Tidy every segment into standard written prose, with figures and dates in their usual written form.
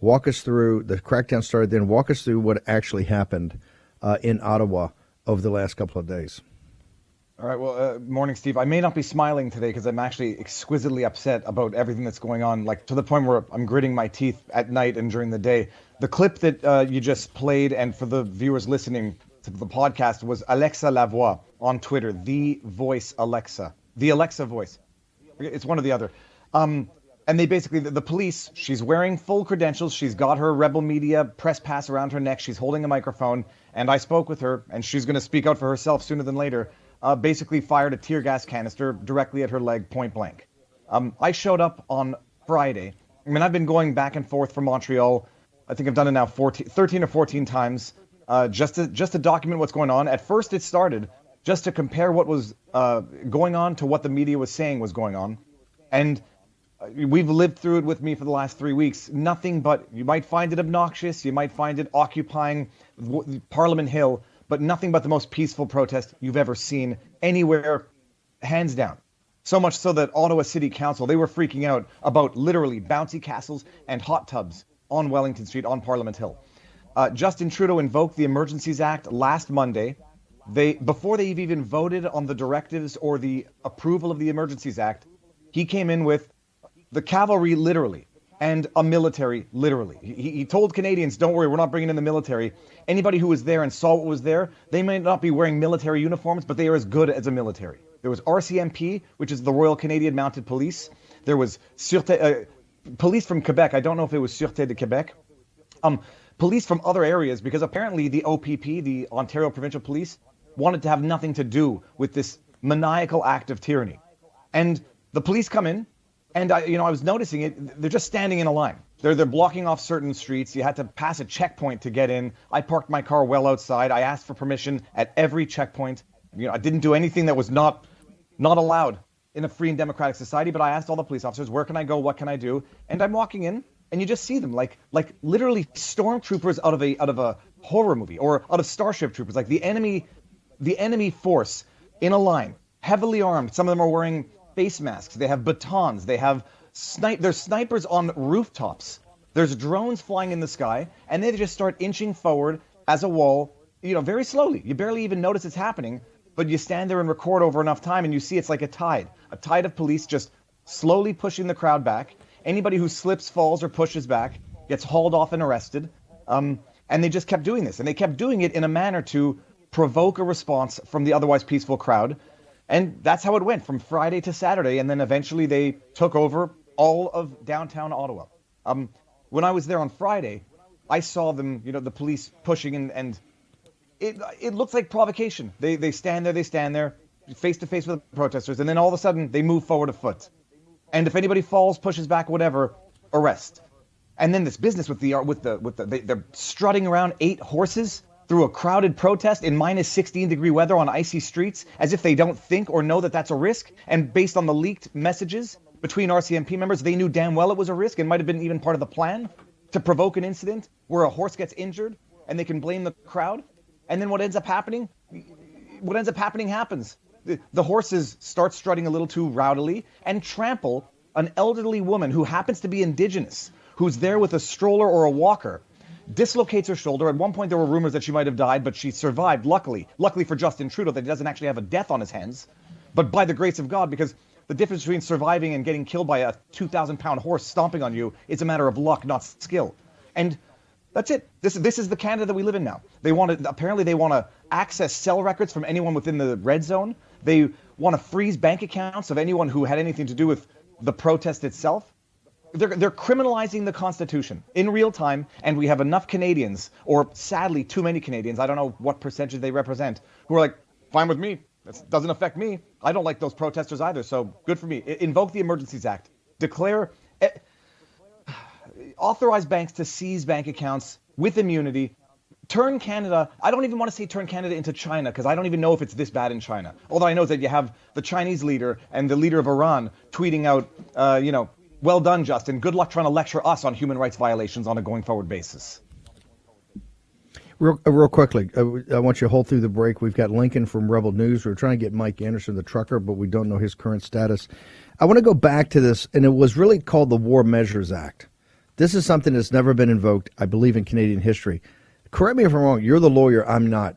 Walk us through, the crackdown started then. Walk us through what actually happened in Ottawa over the last couple of days. All right. Well, morning, Steve. I may not be smiling today because I'm actually exquisitely upset about everything that's going on, like to the point where I'm gritting my teeth at night and during the day. The clip that you just played, and for the viewers listening to the podcast, was Alexa Lavoie on Twitter, the voice Alexa, the Alexa voice. It's one or the other. And they basically, the police, she's wearing full credentials. She's got her Rebel Media press pass around her neck. She's holding a microphone. And I spoke with her, and she's going to speak out for herself sooner than later. Basically fired a tear gas canister directly at her leg, point blank. I showed up on Friday. I mean, I've been going back and forth from Montreal. I think I've done it now 13 or 14 times, just to document what's going on. At first, it started just to compare what was going on to what the media was saying was going on. And we've lived through it with me for the last 3 weeks. Nothing but, you might find it obnoxious, you might find it occupying Parliament Hill, but nothing but the most peaceful protest you've ever seen anywhere, hands down. So much so that Ottawa City Council, they were freaking out about literally bouncy castles and hot tubs on Wellington Street on Parliament Hill. Justin Trudeau invoked the Emergencies Act last Monday. Before they've even voted on the directives or the approval of the Emergencies Act, he came in with the cavalry literally and a military literally. He told Canadians, don't worry, we're not bringing in the military. Anybody who was there and saw what was there, they may not be wearing military uniforms, but they are as good as a military. There was RCMP, which is the Royal Canadian Mounted Police. There was police from Quebec. I don't know if it was Sûreté de Québec. Police from other areas, because apparently the OPP, the Ontario Provincial Police, wanted to have nothing to do with this maniacal act of tyranny. And the police come in, and I was noticing it. They're just standing in a line. They're blocking off certain streets. You had to pass a checkpoint to get in. I parked my car well outside. I asked for permission at every checkpoint. I didn't do anything that was not allowed in a free and democratic society. But I asked all the police officers, where can I go? What can I do? And I'm walking in, and you just see them like literally stormtroopers out of a horror movie, or out of Starship Troopers, like the enemy force in a line, heavily armed. Some of them are wearing face masks. They have batons. They have there's snipers on rooftops. There's drones flying in the sky, and they just start inching forward as a wall, very slowly. You barely even notice it's happening, but you stand there and record over enough time, and you see it's like a tide of police just slowly pushing the crowd back. Anybody who slips, falls, or pushes back gets hauled off and arrested. And they just kept doing this, and they kept doing it in a manner to provoke a response from the otherwise peaceful crowd. And that's how it went from Friday to Saturday. And then eventually they took over all of downtown Ottawa. When I was there on Friday, I saw them, the police pushing, and it looks like provocation. They stand there face to face with the protesters. And then all of a sudden they move forward a foot. And if anybody falls, pushes back, whatever, arrest. And then this business with they're strutting around 8 horses through a crowded protest in minus 16-degree weather on icy streets, as if they don't think or know that that's a risk. And based on the leaked messages between RCMP members, they knew damn well it was a risk and might have been even part of the plan to provoke an incident where a horse gets injured and they can blame the crowd. And then what ends up happening happens. The horses start strutting a little too rowdily and trample an elderly woman who happens to be Indigenous, who's there with a stroller or a walker, dislocates her shoulder. At one point, there were rumors that she might have died, but she survived, luckily. Luckily for Justin Trudeau, that he doesn't actually have a death on his hands. But by the grace of God, because the difference between surviving and getting killed by a 2,000-pound horse stomping on you is a matter of luck, not skill. And that's it. This is the Canada that we live in now. Apparently they want to access cell records from anyone within the red zone. They want to freeze bank accounts of anyone who had anything to do with the protest itself. They're criminalizing the Constitution in real time, and we have enough Canadians, or sadly too many Canadians, I don't know what percentage they represent, who are like, fine with me. That doesn't affect me. I don't like those protesters either, so good for me. Invoke the Emergencies Act. Authorize banks to seize bank accounts with immunity. Turn Canada, I don't even want to say turn Canada into China, because I don't even know if it's this bad in China. Although I know that you have the Chinese leader and the leader of Iran tweeting out, well done, Justin. Good luck trying to lecture us on human rights violations on a going forward basis. Real quickly, I want you to hold through the break. We've got Lincoln from Rebel News. We're trying to get Mike Anderson, the trucker, but we don't know his current status. I want to go back to this, and it was really called the War Measures Act. This is something that's never been invoked, I believe, in Canadian history. Correct me if I'm wrong. You're the lawyer. I'm not.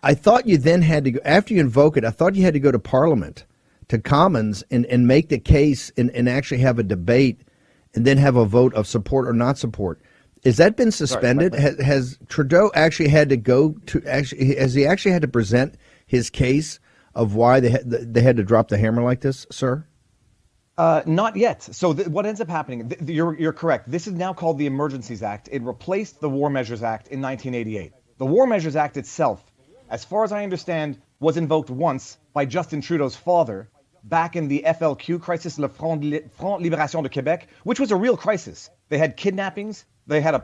I thought you then had to go, after you invoke it, I thought you had to go to Parliament, to Commons, and make the case and actually have a debate and then have a vote of support or not support. Has that been suspended? Sorry, has Trudeau actually had to go to has he actually had to present his case of why they had to drop the hammer like this, sir? Not yet. So what ends up happening, you're correct. This is now called the Emergencies Act. It replaced the War Measures Act in 1988. The War Measures Act itself, as far as I understand, was invoked once by Justin Trudeau's father back in the FLQ crisis, Le Front Libération de Québec, which was a real crisis. They had kidnappings. They had a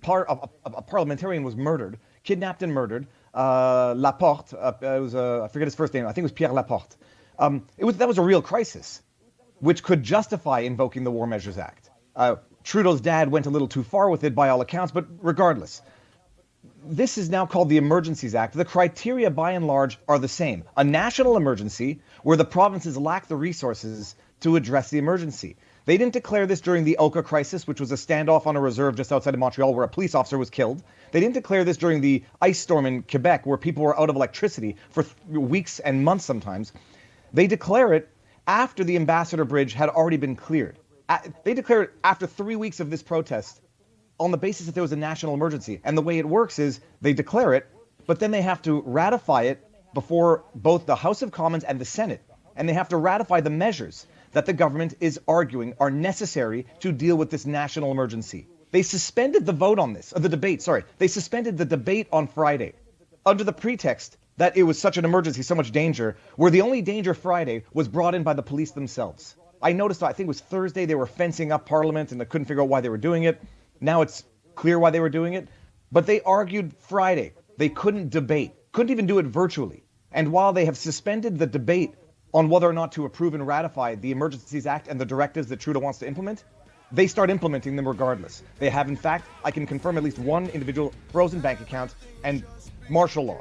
parliamentarian was murdered, kidnapped and murdered. Laporte, I forget his first name. I think it was Pierre Laporte. That was a real crisis, which could justify invoking the War Measures Act. Trudeau's dad went a little too far with it by all accounts, but regardless, this is now called the Emergencies Act. The criteria, by and large, are the same. A national emergency where the provinces lack the resources to address the emergency. They didn't declare this during the Oka crisis, which was a standoff on a reserve just outside of Montreal where a police officer was killed. They didn't declare this during the ice storm in Quebec where people were out of electricity for weeks and months sometimes. They declare it after the Ambassador Bridge had already been cleared. They declare it after 3 weeks of this protest on the basis that there was a national emergency. And the way it works is they declare it, but then they have to ratify it before both the House of Commons and the Senate. And they have to ratify the measures that the government is arguing are necessary to deal with this national emergency. They suspended the vote on this, the debate, sorry. They suspended the debate on Friday under the pretext that it was such an emergency, so much danger, where the only danger Friday was brought in by the police themselves. I noticed, I think it was Thursday, they were fencing up Parliament and they couldn't figure out why they were doing it. Now it's clear why they were doing it. But they argued Friday. They couldn't debate, couldn't even do it virtually. And while they have suspended the debate on whether or not to approve and ratify the Emergencies Act and the directives that Trudeau wants to implement, they start implementing them regardless. They have, in fact, I can confirm at least one individual frozen bank account and martial law.